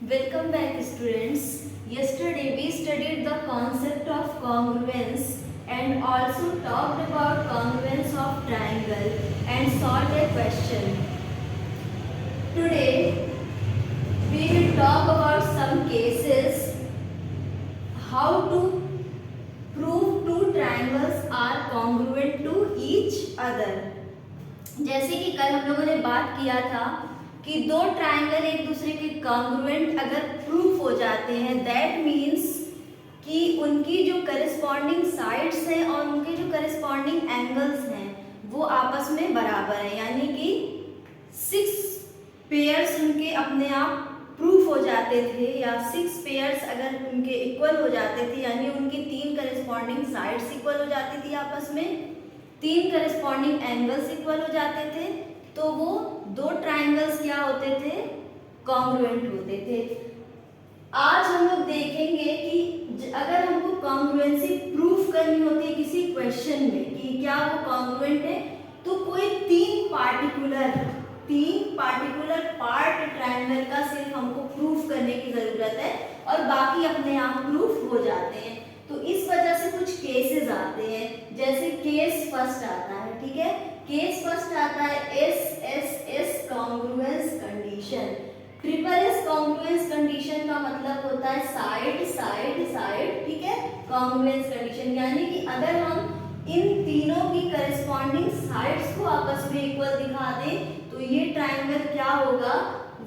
Welcome back students. Yesterday we studied the concept of congruence and also talked about congruence of triangle and solved a question. Today we will talk about some cases how to prove two triangles are congruent to each other. जैसे कि कल हम लोगों ने बात किया था कि दो ट्रायंगल एक दूसरे के कॉन्ग्रुएंट अगर प्रूफ हो जाते हैं दैट मीन्स कि उनकी जो करस्पॉन्डिंग साइड्स हैं और उनके जो करस्पॉन्डिंग एंगल्स हैं वो आपस में बराबर हैं, यानी कि 6 पेयर्स उनके अपने आप प्रूफ हो जाते थे या 6 पेयर्स अगर उनके इक्वल हो जाते थे, यानी उनकी 3 करस्पॉन्डिंग साइड्स इक्वल हो जाती थी आपस में, 3 करस्पॉन्डिंग एंगल्स इक्वल हो जाते थे, तो वो दो ट्रायंगल्स क्या होते थे, कॉन्ग्रुएंट होते थे। आज हम लोग देखेंगे कि अगर हमको कॉन्ग्रुएंसी प्रूफ करनी होती है किसी क्वेश्चन में कि क्या वो कॉन्ग्रुएंट है, तो कोई तीन पार्टिकुलर पार्ट ट्रायंगल का सिर्फ हमको प्रूफ करने की जरूरत है और बाकी अपने आप प्रूफ हो जाते हैं। तो इस वजह से कुछ केसेस आते हैं, जैसे केस फर्स्ट आता है, ठीक है। केस फर्स्ट आता है S congruence condition. Triple S congruence condition का मतलब होता है साइड साइड साइड, ठीक है, कॉन्ग्रुएंस कंडीशन, यानी कि अगर हम इन तीनों की करस्पॉन्डिंग साइड्स को आपस में इक्वल दिखा दें तो ये ट्रायंगल क्या होगा,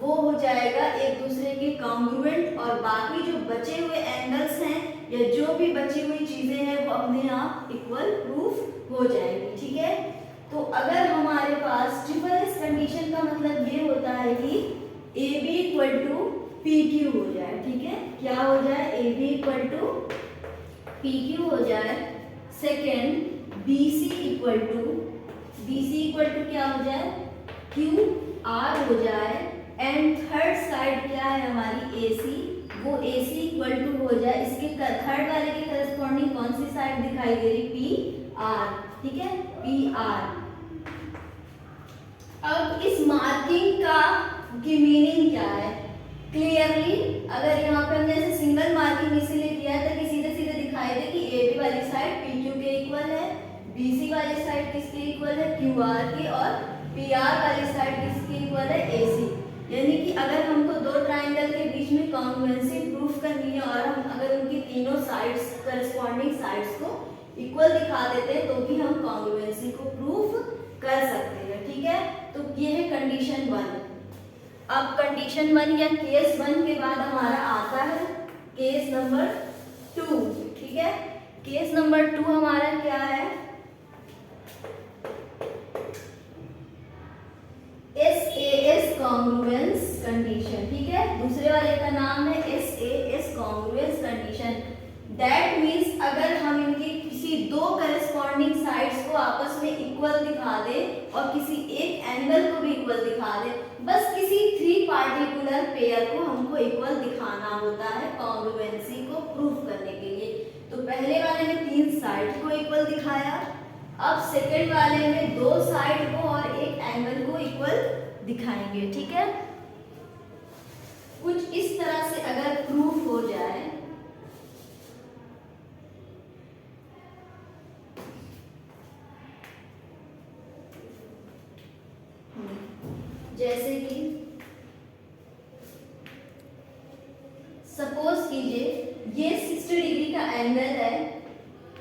वो हो जाएगा एक दूसरे के कॉन्ग्रुएंट और बाकी जो बचे हुए एंगल्स हैं या जो भी बची हुई चीजें हैं वो अपने आप इक्वल प्रूफ हो जाएंगी, ठीक है। तो अगर हमारे पास ट्रिपल एस कंडीशन का मतलब ये होता है कि A B equal to P Q हो जाए, ठीक है, क्या हो जाए, A B equal to P Q हो जाए। Second B C equal to क्या हो जाए, क्यू आर हो जाए। एंड थर्ड साइड क्या है हमारी ए सी, वो ए सी इक्वल टू हो जाए, इसके थर्ड वाले के करस्पॉन्डिंग कौन सी साइड दिखाई दे रही, पी आर, ठीक है, पी आर। अब इस मार्किंग का की मीनिंग क्या है, क्लियरली अगर यहाँ पे हमने ऐसे सिंगल मार्किंग इसीलिए किया है ताकि सीधे सीधे दिखाई दे कि ए बी वाली साइड पी क्यू के इक्वल है, बी सी वाली साइड किसके इक्वल है, क्यू आर के, और पी आर वाली साइड किसके इक्वल है, ए सी। यानी कि अगर हमको दो ट्रायंगल के बीच में कॉन्ग्रुएंसी प्रूफ करनी है और हम अगर उनकी तीनों साइड्स करस्पॉन्डिंग साइड्स को इक्वल दिखा देते हैं तो भी हम कॉन्ग्रुएंसी को प्रूफ कर सकते हैं, ठीक है। तो ये है कंडीशन 1। अब कंडीशन 1 या केस 1 के बाद हमारा आता है केस नंबर 2, ठीक है। केस नंबर 2 हमारा क्या है, एस कॉन्ग्रुएंस कंडीशन, ठीक है, दूसरे वाले का नाम है S congruence condition. That means अगर हम इनकी किसी दो करस्पॉन्डिंग साइड्स को आपस में इक्वल दिखा दें और किसी एक एंगल को भी इक्वल दिखा दें, बस किसी 3 पार्टिकुलर पेयर को हमको इक्वल दिखाना होता है कॉन्ग्रुएंसी को प्रूफ करने के लिए। तो पहले वाले में 3 साइड को इक्वल दिखाया, अब सेकंड वाले में 2 साइड को और एक एंगल को इक्वल दिखाएंगे, ठीक है। कुछ इस तरह से अगर प्रूफ हो जाए, जैसे कि सपोज कीजिए ये 60 डिग्री का एंगल है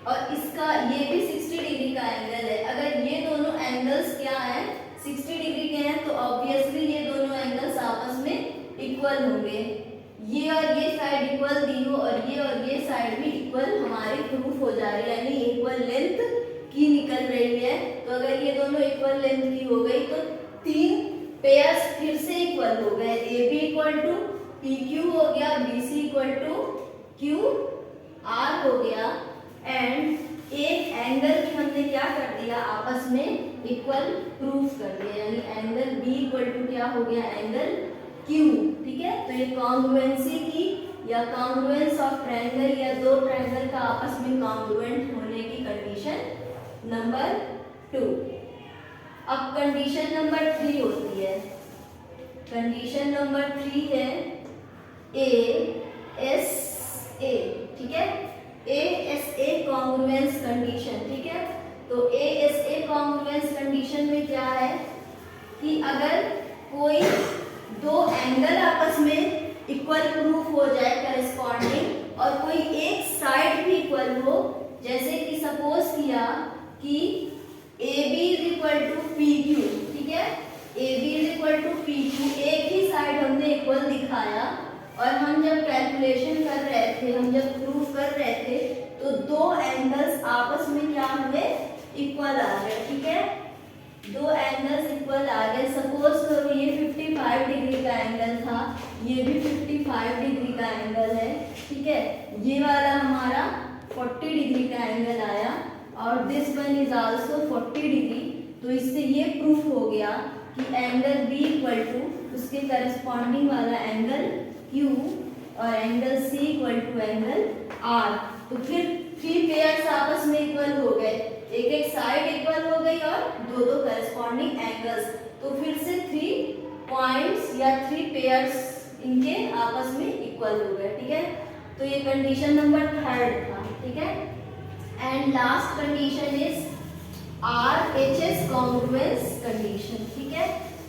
और इसका ये भी 60 डिग्री का एंगल है। अगर ये दोनों एंगल्स क्या हैं, 60 डिग्री के हैं, तो ऑब्वियसली ये दोनों एंगल्स आपस में इक्वल होंगे। ये और ये साइड इक्वल दी हो और ये साइड भी इक्वल हमारी प्रूफ हो जा रही है, यानी इक्वल लेंथ की निकल रही है। तो अगर ये दोनों इक्वल लेंथ की हो गई तो 3 पेयर्स फिर से इक्वल हो गए, A B equal to P Q हो गया, B C equal to Q R हो गया, एंड एक एंगल की हमने क्या कर दिया, आपस में इक्वल प्रूफ कर दिया, यानी एंगल बी इक्वल टू क्या हो गया, एंगल क्यू, ठीक है। तो ये कॉन्ग्रुएंसी की या कॉन्ग्रुएंस ऑफ ट्रायंगल या दो ट्रायंगल का आपस में कॉन्ग्रुएंट होने की कंडीशन नंबर 2। अब कंडीशन नंबर 3 होती है, कंडीशन नंबर 3 है ASA, ठीक है, ASA कॉन्ग्रुएंस कंडीशन, ठीक है। तो ASA कॉन्ग्रुएंस कंडीशन में क्या है कि अगर कोई दो एंगल आपस में इक्वल प्रूफ हो जाए करेस्पॉन्डिंग और कोई एक साइड भी इक्वल हो, जैसे कि सपोज किया कि AB is equal to PQ, ठीक है, AB is equal to PQ, एक ही साइड हमने इक्वल दिखाया और हम जब कैलकुलेशन कर रहे थे, हम जब प्रूफ कर रहे थे तो दो एंगल्स आपस में क्या हुए, इक्वल आ गए, ठीक है, दो एंगल्स इक्वल आ गए। सपोज करो ये 55 डिग्री का एंगल था, ये भी 55 डिग्री का एंगल है, ठीक है, ये वाला हमारा 40 डिग्री का एंगल आया और this one is also 40 degree. तो इससे ये प्रूफ हो गया कि एंगल B इक्वल टू उसके करस्पॉन्डिंग वाला एंगल Q और angle C equal to angle R। तो फिर 3 पेयर्स आपस में इक्वल हो गए, एक एक साइड इक्वल हो गई और दो दो करस्पॉन्डिंग एंगल्स, तो फिर से 3 पॉइंट्स या 3 पेयर्स इनके आपस में इक्वल हो गए, ठीक है। तो ये कंडीशन नंबर 3 था, ठीक है। And last condition is RHS congruence condition, ठीक है,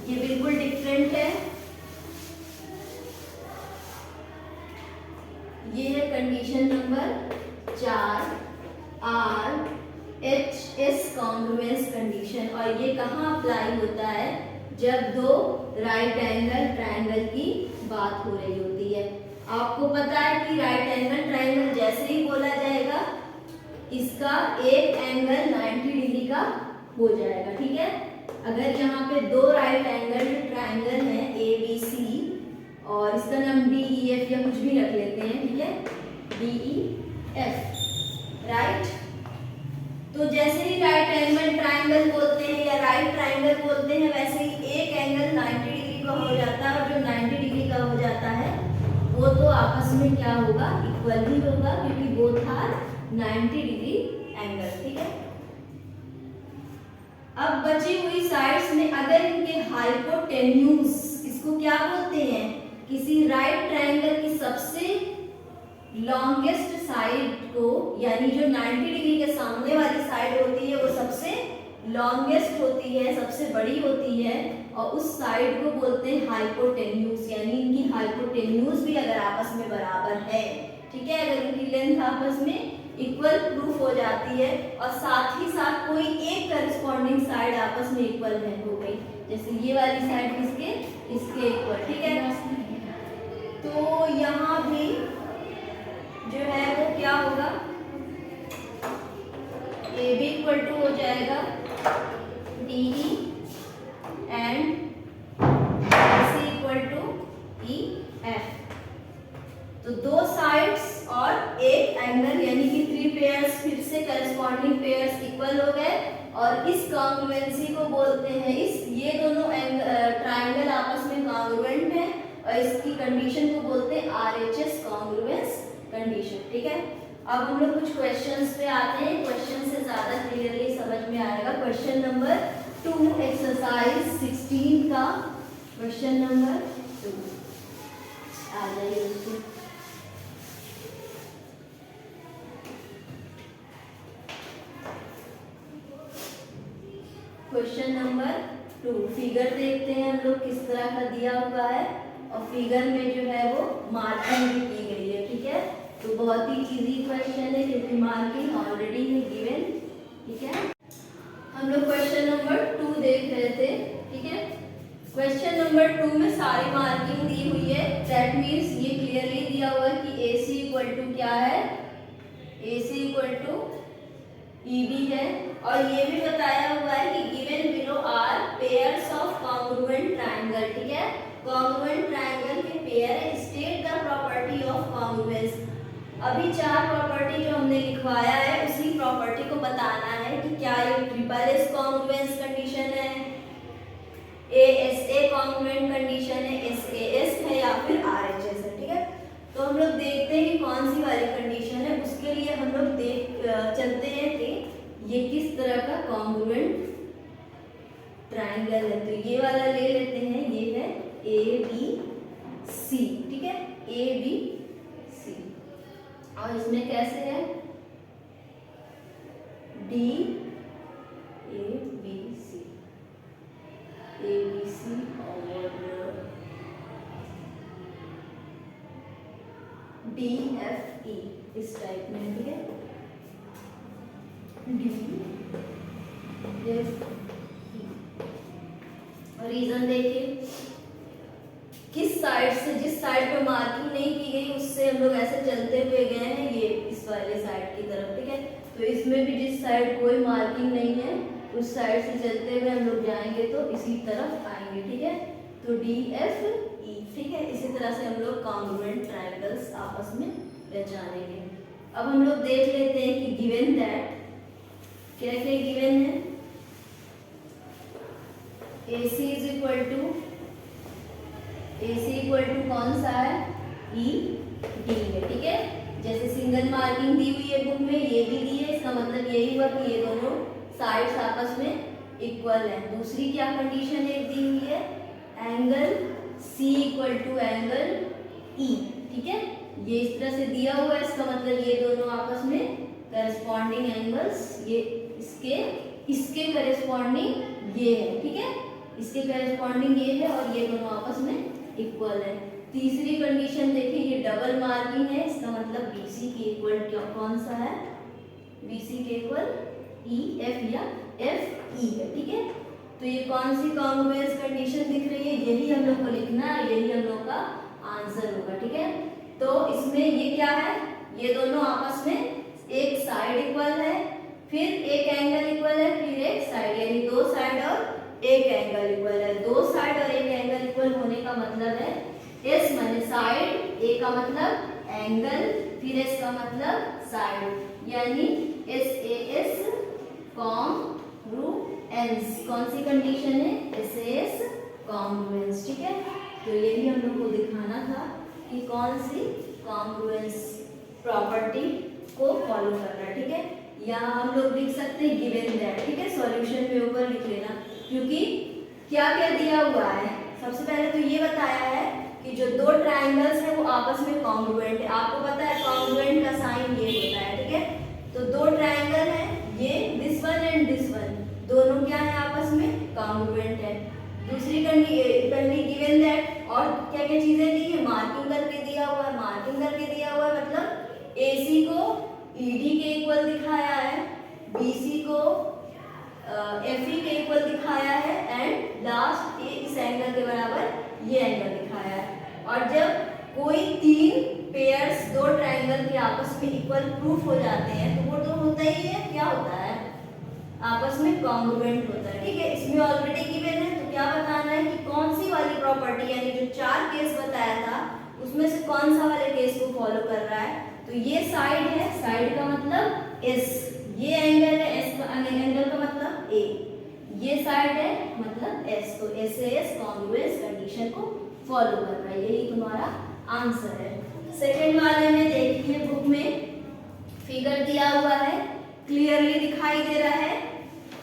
ये बिल्कुल डिफरेंट है। ये है condition number 4 RHS congruence condition, और ये कहाँ अप्लाई होता है, जब दो राइट एंगल ट्रायंगल की बात हो रही होती है। आपको पता है कि राइट एंगल ट्रायंगल जैसे ही बोला जाएगा इसका एक एंगल 90 डिग्री का हो जाएगा, ठीक है। अगर यहाँ पे दो राइट एंगल ट्रायंगल हैं ABC और इसका नाम DEF या कुछ भी रख लेते हैं, ठीक है, DEF, राइट। तो जैसे ही राइट एंगल ट्रायंगल बोलते हैं या राइट ट्रायंगल बोलते हैं, वैसे ही एक एंगल 90 डिग्री का हो जाता है और जो 90 डिग्री का हो जाता है वो तो आपस में क्या होगा, इक्वल ही होगा, क्योंकि बोथ आर 90 डिग्री एंगल, ठीक है। अब बची हुई साइड्स में अगर इनके हाइपोटेन्यूज, इसको क्या बोलते हैं, किसी राइट ट्रायंगल की सबसे लॉन्गेस्ट साइड को, यानी जो 90 डिग्री के सामने वाली साइड होती है वो सबसे लॉन्गेस्ट होती है, सबसे बड़ी होती है, और उस साइड को बोलते हैं हाइपोटेन्यूज, यानी इनकी हाइपोटेन्यूज भी अगर आपस में बराबर है, ठीक है, अगर इनकी लेंथ आपस में इक्वल प्रूफ हो जाती है और साथ ही साथ कोई एक करस्पॉन्डिंग साइड आपस में इक्वल है हो गई, जैसे ये वाली साइड किसके, इसके इक्वल, ठीक है। तो यहाँ भी जो है वो क्या होगा, AB इक्वल टू हो जाएगा DE and AC equal to EF। तो दो साइड्स और एक एंगल यानी कि 3 पेयर्स फिर से करस्पॉन्डिंग पेयर्स इक्वल हो गए, और इस कॉन्ग्रुएंसी को बोलते हैं, इस ये दोनों ट्रायंगल आपस में कॉन्ग्रुएंट हैं और इसकी कंडीशन को बोलते हैं RHS कॉन्ग्रुएंस कंडीशन, ठीक है। अब हम लोग कुछ क्वेश्चंस पे आते हैं, क्वेश्चन से ज्यादा क्लियरली समझ में आएगा। क्वेश्चन नंबर 2 एक्सरसाइज 16 का क्वेश्चन नंबर 2 आ जाइए दोस्तों। क्वेश्चन नंबर 2, फिगर देखते हैं हम लोग किस तरह का दिया हुआ है और फिगर में जो है वो मार्किंग भी की गई है, ठीक है। तो बहुत ही इजी क्वेश्चन है क्योंकि मार्किंग ऑलरेडी है गिवन, ठीक है। हम लोग क्वेश्चन नंबर 2 देख रहे थे, ठीक है। क्वेश्चन नंबर 2 में सारी मार्किंग दी हुई है, दैट मीन्स ये क्लियरली दिया हुआ है कि AC इक्वल टू क्या है, AC इक्वल टू EB है, और ये भी बताया हुआ है कि given below are pairs of congruent triangle, ठीक है। कॉन्ग्रुएंट ट्रायंगल के पेयर है, state the property of congruence. अभी 4 प्रॉपर्टी जो हमने लिखवाया है उसी प्रॉपर्टी को बताना है कि क्या ये ट्रिपल एस कॉन्ग्रुएंस कंडीशन है, ASA कॉन्ग्रुएंट कंडीशन है, SAS है या फिर RHS है, ठीक है। तो हम लोग देखते हैं कि कौन सी वाली कंडीशन है, उसके लिए हम लोग चलते हैं कि ये किस तरह का कॉन्ग्रुएंट ट्रायंगल है। तो ये वाला ले लेते हैं, ये है ABC, ठीक है, ए बी सी। और इसमें कैसे है, D A B C, A B C और डी एफ ई इस टाइप में, ठीक है, डी एफ ई। और रीजन देखिए, किस साइड से, जिस साइड पे मार्किंग नहीं की गई उससे हम लोग ऐसे चलते हुए गए हैं ये इस वाले साइड की तरफ, ठीक है। तो इसमें भी जिस साइड कोई मार्किंग नहीं है उस साइड से चलते हुए हम लोग जाएंगे तो इसी तरफ आएंगे, ठीक है। तो डी एफ ई, ठीक है। इसी तरह से हम लोग कॉन्ग्रुएंट ट्रायंगल्स आपस में पहचानेंगे। अब हम लोग देख लेते हैं कि गिवन दैट क्या क्या गिवन है। AC इज इक्वल टू कौन सा है, ई डी है, ठीक है। जैसे सिंगल मार्किंग दी हुई है बुक में, ये भी दी है, इसका मतलब यही हुआ कि ये दोनों साइड्स आपस में इक्वल है। दूसरी क्या कंडीशन एक दी हुई है, angle C equal to angle E, ठीक है। ये इस तरह से दिया हुआ है, इसका मतलब ये दोनों आपस में करस्पॉन्डिंग एंगल्स, ये इसके करस्पॉन्डिंग ये है, ठीक है, इसके करस्पॉन्डिंग ये है और ये दोनों आपस में इक्वल है। तीसरी कंडीशन देखिए, ये डबल मार्किंग है, इसका मतलब BC के इक्वल कौन सा है, BC के इक्वल EF या FE है, ठीक है। तो ये कौन सी कॉन्ग्रुएंस कंडीशन दिख रही है, यही हम लोग को लिखना है, यही हम लोग का आंसर होगा, ठीक है। तो इसमें ये क्या है, ये दोनों आपस में एक साइड इक्वल है, फिर एक एंगल इक्वल है, फिर एक साइड, यानी दो साइड और एक एंगल इक्वल है। दो साइड और एक एंगल इक्वल होने का मतलब है एस माने साइड, ए का मतलब एंगल, फिर एस का मतलब साइड, यानी SAS कॉन्ग्रुएंस। कौन सी कंडीशन है, SAS कॉन्ग्रुएंस, ठीक है। तो ये भी हम लोग को दिखाना था कि कौन सी कॉन्ग्रुएंस प्रॉपर्टी को फॉलो करना है, ठीक है। यहाँ हम लोग लिख सकते हैं गिवन दैट, ठीक है, सॉल्यूशन में ऊपर लिख लेना, क्योंकि क्या क्या दिया हुआ है। सबसे पहले तो ये बताया है कि जो दो ट्रायंगल्स है वो आपस में कॉन्ग्रुएंट है। आपको पता है कॉन्ग्रुएंट का साइन ये होता है, ठीक है। तो दो ट्रायंगल है, ये this one and this one, दोनों क्या है आपस में कॉन्ग्रुएंट है। दूसरी कंडी गिवन दैट, और क्या क्या चीजें दी है, मार्किंग करके दिया हुआ है, मार्किंग करके दिया हुआ है मतलब AC को ED के इक्वल दिखाया है, BC को FE के इक्वल दिखाया है, एंड लास्ट इस एंगल के बराबर ये एंगल दिखाया है। और जब कोई तीन पेयर्स दो ट्रायंगल के आपस में इक्वल प्रूफ हो जाते हैं तो वो तो होता ही है, क्या होता है, आपस में कॉन्ग्रुएंट होता है, ठीक है। इसमें ऑलरेडी गिवन है, तो क्या बताना है कि कौन सी वाली प्रॉपर्टी, यानी जो चार केस बताया था उसमें से कौन सा वाले केस को फॉलो कर रहा है। तो ये साइड है, साइड का मतलब S, ये एंगल है, S का एंगल का मतलब A, ये साइड है मतलब S, तो SAS कॉन्ग्रुएंस कंडीशन को फॉलो कर रहा है, यही तुम्हारा आंसर है। सेकंड वाले में देखिए बुक में फिगर दिया हुआ है, क्लियरली दिखाई दे रहा है।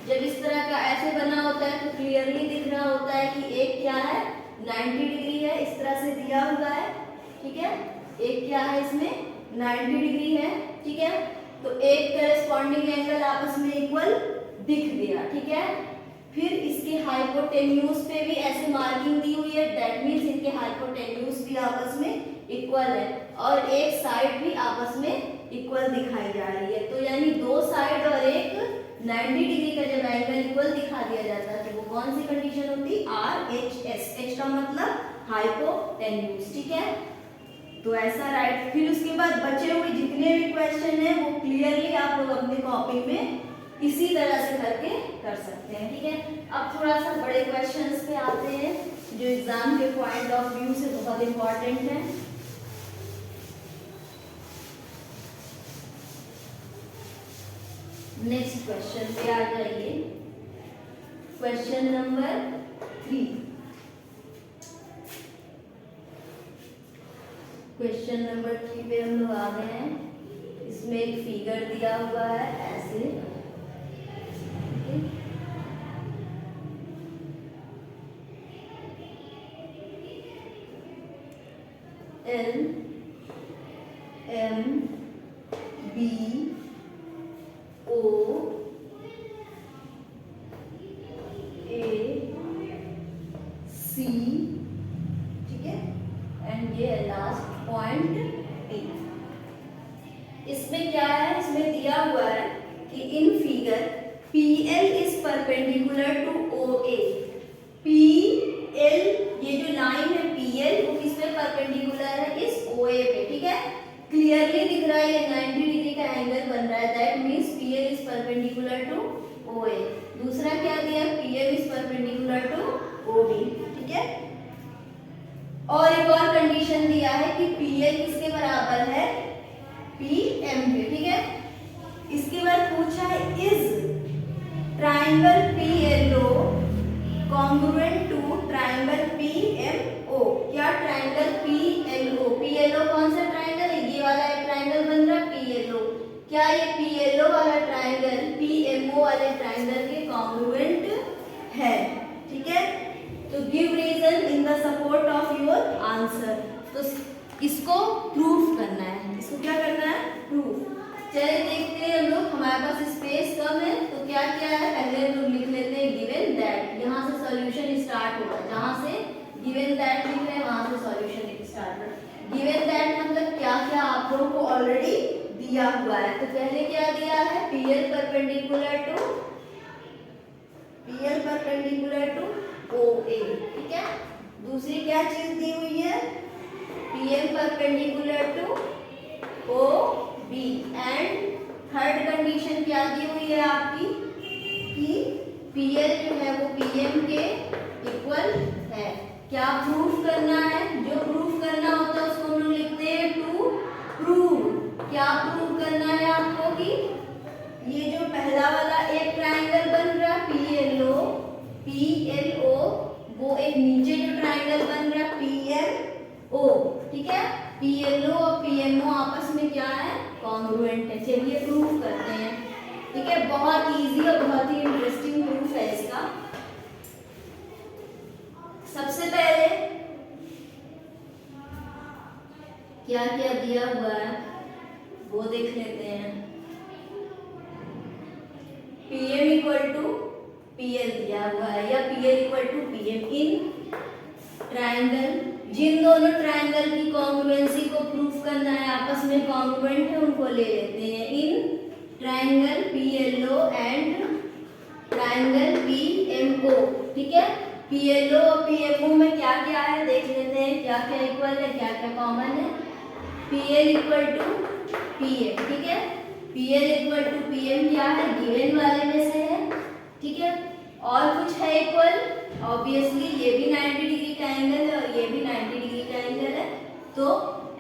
जब इस तरह का ऐसे बना होता है तो क्लियरली दिख रहा होता है कि एक क्या है 90 डिग्री है, इस तरह से दिया हुआ है, ठीक है। एक क्या है इसमें 90 डिग्री है, ठीक है। तो एक करस्पॉन्डिंग एंगल आपस में इक्वल दिख गया, ठीक है। फिर इसके हाइपोटेन्यूज पे भी ऐसे मार्किंग दी हुई है, दैट मींस इनके हाइपोटेन्यूज भी आपस में इक्वल है और एक साइड भी आपस में इक्वल दिखाई जा रही है। तो यानी दो साइड और एक 90 डिग्री का जब एंगल इक्वल दिखा दिया जाता है तो वो कौन सी कंडीशन होती है, RHS, H का मतलब हाइपोटेन्यूज, ठीक है। तो ऐसा राइट। फिर उसके बाद बचे हुए जितने भी क्वेश्चन है वो क्लियरली आप लोग अपने कॉपी में इसी तरह से करके कर सकते हैं, ठीक है। अब थोड़ा सा बड़े क्वेश्चंस पे आते हैं जो एग्जाम के पॉइंट ऑफ व्यू से बहुत इंपॉर्टेंट है। नेक्स्ट क्वेश्चन पे आ जाइए, क्वेश्चन नंबर 3। क्वेश्चन नंबर 3 पे हम लोग आ गए हैं। इसमें एक फिगर दिया हुआ है ऐसे, L M B O A C, ठीक है, एंड ये लास्ट पॉइंट E। इसमें क्या है, इसमें दिया हुआ है कि in figure PL is perpendicular to OA। PL ये जो लाइन है PL वो किस पे परपेंडिकुलर है, इस OA पे, ठीक है, क्लियरली दिख रहा है ये 90 डिग्री का एंगल बन रहा है, that means PL is perpendicular to OA। दूसरा क्या दिया, PM is perpendicular to OB, ठीक है। और एक और कंडीशन दिया है कि PL किसके बराबर है, PM के, ठीक है। इसके बाद पूछा है is triangle PLO congruent to triangle PMO। क्या ट्रायंगल PLO कौन सा ट्रायंगल है, ये वाला एक ट्रायंगल बन रहा है PLO, क्या ये PLO वाला ट्रायंगल PMO वाले ट्रायंगल के कॉन्ग्रुएंट है, ठीक है। तो give reason in the support of your answer. तो इसको प्रूफ करना है, इसको क्या करना है, प्रूफ। चलिए देखते हैं हम लोग, हमारे पास स्पेस कम है तो क्या क्या है, पहले हम लोग लिख लेते हैं गिवन दैट, यहाँ से सॉल्यूशन स्टार्ट होगा, जहाँ से गिवन दैट लिख रहे हैं वहां से सॉल्यूशन स्टार्ट होगा। गिवन दैट मतलब क्या क्या आप लोगों को ऑलरेडी दिया हुआ है। तो पहले क्या दिया है, PL परपेंडिकुलर टू OA, ठीक है। दूसरी क्या चीज दी हुई है, PM perpendicular to OB, and third condition क्या दी हुई है आपकी कि PL जो है वो PM के इक्वल है। क्या प्रूफ करना है, जो प्रूफ करना होता है उसको हम लोग लिखते हैं टू प्रूव। क्या प्रूव करना है आपको कि ये जो पहला वाला एक ट्रायंगल बन रहा है PLO वो एक नीचे जो ट्रायंगल बन रहा है PMO, ठीक है। PLO और PMO आपस में क्या है, कॉन्ग्रुएंट है। चलिए प्रूफ करते हैं, ठीक है। बहुत इजी और बहुत ही इंटरेस्टिंग प्रूफ है इसका। सबसे पहले क्या क्या दिया हुआ है वो देख लेते हैं। PM इक्वल टू PL दिया हुआ है या PL equal to PM in triangle. जिन दोनों ट्रायंगल की कॉन्ग्रुएंसी को प्रूफ करना है, आपस में कॉन्ग्रुएंट है, उनको ले लेते हैं। In triangle PLO and triangle PMO, ठीक है। PLO और PMO में क्या क्या है देख लेते हैं, क्या क्या इक्वल है, क्या क्या कॉमन है। PL इक्वल टू PM, ठीक है। PL इक्वल टू PM क्या है, गिवन वाले में से है, ठीक है। और कुछ है इक्वल, ऑब्वियसली ये भी 90 डिग्री का एंगल है और ये भी 90 डिग्री का एंगल है, तो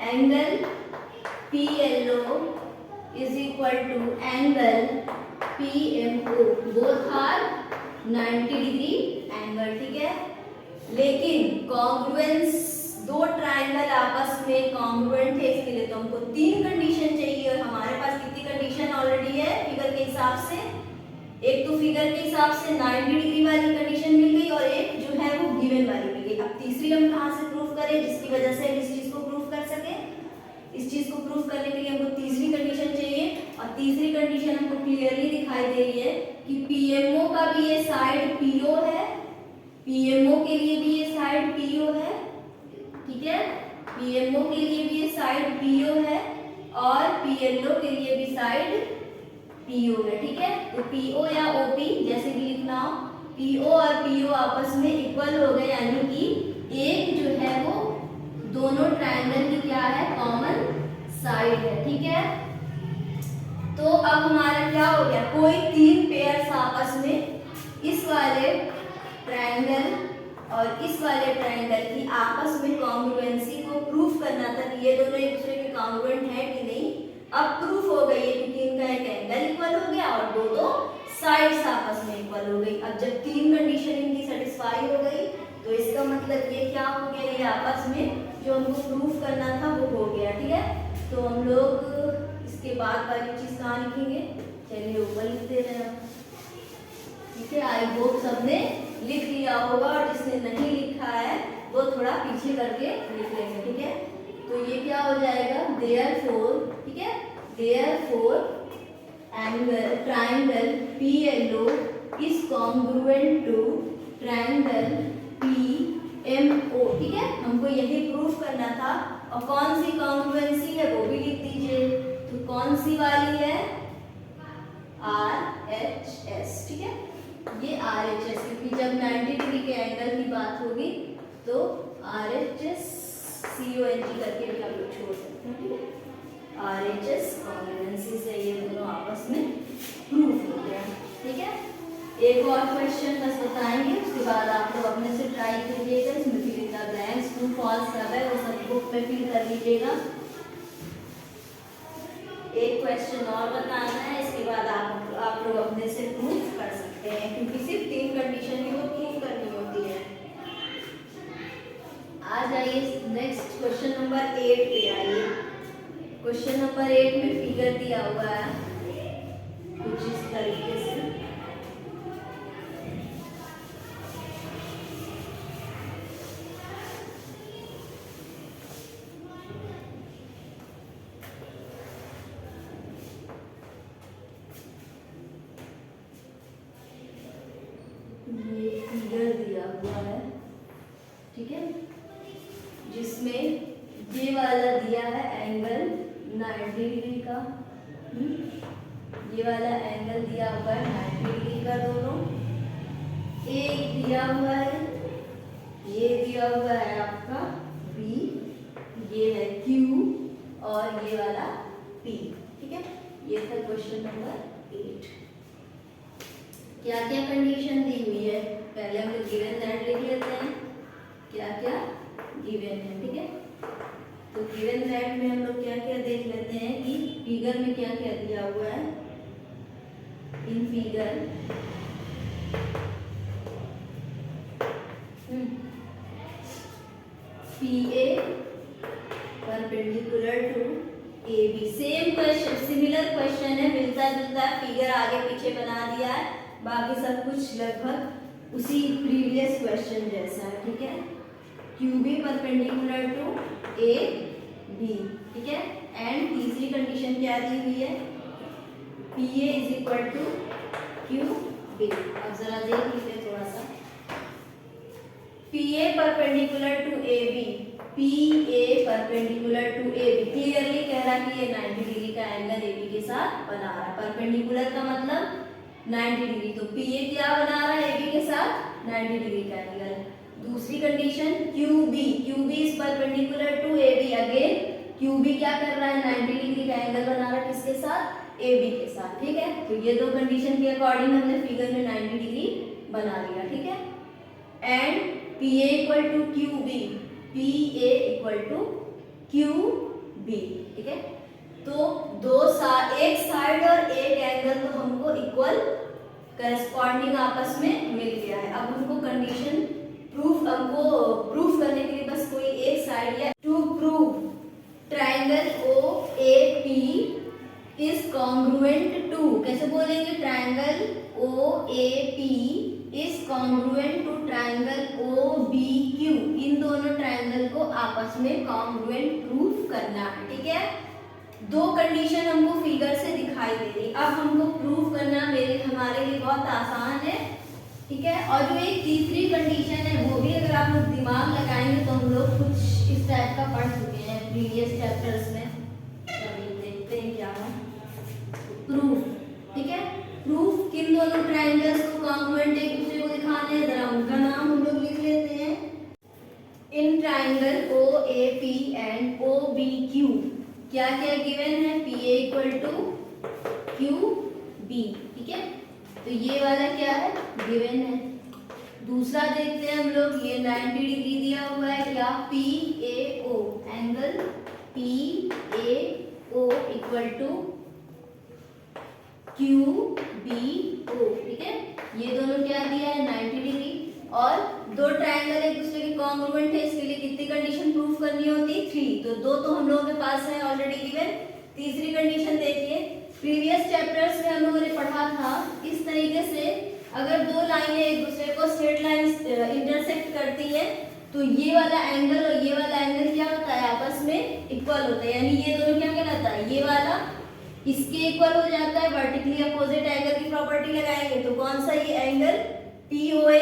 angle PLO is equal to angle PMO, both are 90 degree angle, ठीक है। लेकिन कॉन्ग्रुएंस, दो ट्रायंगल आपस में कॉन्ग्रुएंट है, इसके लिए तो हमको तीन कंडीशन चाहिए और हमारे पास कितनी कंडीशन ऑलरेडी है फिगर के हिसाब से। एक तो फिगर के हिसाब से 90 डिग्री वाली कंडीशन मिल गई और एक जो है वो गिवन वाली मिल गई। अब तीसरी हम कहाँ से प्रूफ करें जिसकी वजह से हम इस चीज को प्रूफ कर सके। इस चीज को प्रूफ करने के लिए हमको तीसरी कंडीशन चाहिए और तीसरी कंडीशन हमको क्लियरली दिखाई दे रही है कि PMO का भी ये साइड PO है, PMO के लिए भी ये साइड PO है, ठीक है। PMO के लिए भी ये साइड PO है और PLO के लिए भी साइड PO है, ठीक है। तो PO या OP जैसे भी लिखना हो, PO और PO आपस में इक्वल हो गए, यानी कि एक जो है वो दोनों ट्रायंगल की क्या है, कॉमन साइड है, ठीक है। तो अब हमारा क्या हो गया, कोई तीन पेयर्स आपस में इस वाले ट्रायंगल और इस वाले ट्रायंगल की आपस में कॉन्ग्रुएंसी को प्रूफ करना था कि ये दोनों एक दूसरे के कॉन्ग्रुएंट है कि नहीं। अब प्रूफ हो गई है क्योंकि इनका एक एंगल इक्वल हो गया और दो साइड्स आपस में इक्वल हो गई। अब जब तीन कंडीशन इनकी सेटिस्फाई हो गई तो इसका मतलब ये क्या हो गया, ये आपस में जो हमको प्रूफ करना था वो हो गया, ठीक है। तो हम लोग इसके बाद वाली चीज कहाँ लिखेंगे, चलिए ऊपर लिख दे रहे हैं, ठीक है। आई होप सबने लिख लिया होगा और जिसने नहीं लिखा है वो थोड़ा पीछे करके लिख लेंगे, ठीक है। तो ये क्या हो जाएगा, देयरफॉर, ठीक है, therefore angle triangle PLO is congruent to triangle PMO, ठीक है, हमको यही प्रूफ करना था। और कौन सी कॉन्ग्रुएंसी है वो भी लिख दीजिए, तो कौन सी वाली है, RHS, ठीक है, ये RHS, क्योंकि जब 90 डिग्री के एंगल की बात होगी तो RHS CONG करके भी आप लोग छोड़ सकते हैं, ठीक है, RHS कॉन्ग्रुएंसी से ये दोनों आपस में प्रूफ हो गया, ठीक है। एक और क्वेश्चन बस बताएंगे, उसके बाद आप लोग अपने से ट्राई कीजिएगा, इसमें फिर इतना ब्लैंक्स ट्रू फॉल्स सब है वो सब बुक में फिल कर लीजिएगा। एक क्वेश्चन और बताना है, इसके बाद आप लोग अपने से प्रूफ कर सकते हैं, क्योंकि सिर्फ 3 कंडीशन ही तो प्रूफ करनी होती है। आ जाइए नेक्स्ट क्वेश्चन नंबर 8 पे आइए। क्वेश्चन नंबर 8 में फिगर दिया हुआ है कुछ इस तरीके से, ये फिगर दिया हुआ है, ठीक है, जिसमें ये वाला दिया है एंगल 90 डिग्री का, ये वाला एंगल दिया हुआ है 90 डिग्री का दोनों, एक दिया हुआ है, ये दिया हुआ है आपका B, ये है Q और ये वाला P, ठीक है। ये था क्वेश्चन नंबर 8। क्या क्या कंडीशन दी हुई है, पहले हम लोग गिवन दैट लिख लेते हैं, क्या क्या गिवन है, ठीक है। तो गिवन दैट में हम लोग क्या क्या देख लेते हैं कि फिगर में क्या क्या दिया हुआ है। In figure PA perpendicular to AB, same question, similar question है, मिलता जुलता फिगर आगे पीछे बना दिया है, बाकी सब कुछ लगभग उसी प्रीवियस क्वेश्चन जैसा है, ठीक है। QB परपेंडिकुलर टू AB, ठीक है। एंड तीसरी कंडीशन क्या दी हुई है, PA is equal to QB। अब जरा देख लीजिए थोड़ा सा, PA perpendicular to AB, PA perpendicular to AB clearly कह रहा है कि ये 90 डिग्री का एंगल AB के साथ बना रहा है। परपेंडिकुलर का मतलब 90 डिग्री, तो PA क्या बना रहा है AB के साथ 90 डिग्री का एंगल। दूसरी condition QB is perpendicular to AB, again QB क्या कर रहा है 90 डिग्री का एंगल बना रहा है किसके साथ, AB के साथ, ठीक है। तो ये दो कंडीशन के अकॉर्डिंग हमने फिगर में 90 डिग्री बना लिया, ठीक है। And PA equal to QB, PA equal to QB, ठीक है। तो एक साइड और एक एंगल तो हमको इक्वल करस्पॉन्डिंग आपस में मिल गया है। अब हमको कंडीशन प्रूफ करने के लिए बस कोई एक साइड या to prove triangle OAP is congruent to, कैसे बोलेंगे, triangle OAP is congruent to triangle OBQ, इन दोनों ट्रायंगल को आपस में कॉन्ग्रुएंट प्रूफ करना है, ठीक है। दो कंडीशन हमको फिगर से दिखाई दे रही, अब हमको प्रूफ करना हमारे लिए बहुत आसान है, ठीक है। और जो एक तीसरी कंडीशन है वो भी अगर आप लोग दिमाग लगाएंगे तो हम लोग कुछ इस टाइप का पढ़ चुके हैं प्रीवियस चैप्टर्स में। चलिए देखते हैं क्या है प्रूफ, ठीक है। प्रूफ किन दोनों ट्रायंगल्स को कॉन्ग्रुएंट एक दूसरे को दिखाने हैं, जरा उनका नाम हम लोग लिख लेते हैं। In triangle OAP and OBQ क्या क्या गिवन है, PA इक्वल टू QB, ठीक है। तो ये वाला क्या है, गिवन है। दूसरा देखते हैं हम लोग, ये 90 डिग्री दिया हुआ है, क्या PAO, angle PAO equal to QBO, ठीक है। ये दोनों क्या दिया है 90 डिग्री, और दो ट्रायंगल एक दूसरे के कॉन्ग्रुएंट है, इसके लिए कितनी कंडीशन प्रूफ करनी होती, 3। तो दो तो हम लोगों के पास है ऑलरेडी गिवन। तीसरी कंडीशन देखिए, प्रीवियस चैप्टर्स में हम लोगों ने पढ़ा था इस तरीके से, अगर दो लाइनें एक दूसरे को स्ट्रेट लाइन इंटरसेक्ट करती है तो ये वाला एंगल और ये वाला एंगल क्या होता है, आपस में इक्वल होता है, यानी ये दोनों क्या कहलाता है, ये वाला इसके इक्वल हो जाता है। वर्टिकली अपोजिट एंगल की प्रॉपर्टी लगाएंगे तो कौन सा ये एंगल POA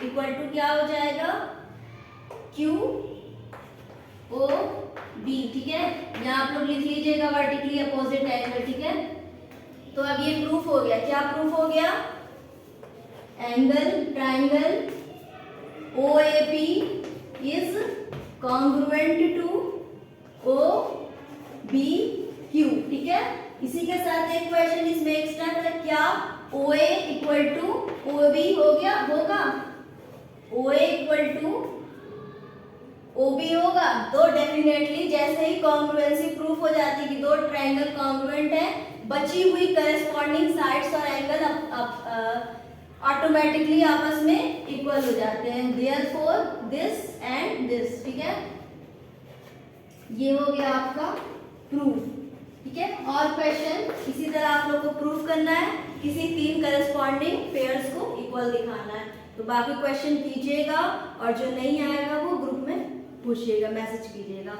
इक्वल टू क्या हो जाएगा, QOB, ठीक है। यहाँ आप लोग लिख लीजिएगा वर्टिकली अपोजिट एंगल, ठीक है। तो अब ये प्रूफ हो गया, क्या प्रूफ हो गया, angle triangle OAP is congruent to OBQ, ठीक है। इसी के साथ एक क्वेश्चन इसमें एक्स्ट्रा है, क्या OA इक्वल टू OB हो गया, होगा, OA इक्वल टू OB होगा। तो डेफिनेटली जैसे ही कॉन्ग्रुएंसी प्रूफ हो जाती है कि दो ट्रायंगल कॉन्ग्रुएंट है, बची हुई करस्पॉन्डिंग साइड्स और एंगल ऑटोमेटिकली आपस में इक्वल हो जाते हैं। देयरफॉर दिस एंड दिस, ठीक है। ये हो गया आपका प्रूफ, ठीक है। और क्वेश्चन इसी तरह आप लोग को प्रूफ करना है, किसी तीन करस्पॉन्डिंग पेयर्स को इक्वल दिखाना है। तो बाकी क्वेश्चन कीजिएगा और जो नहीं आएगा वो ग्रुप में पूछिएगा, मैसेज कीजिएगा।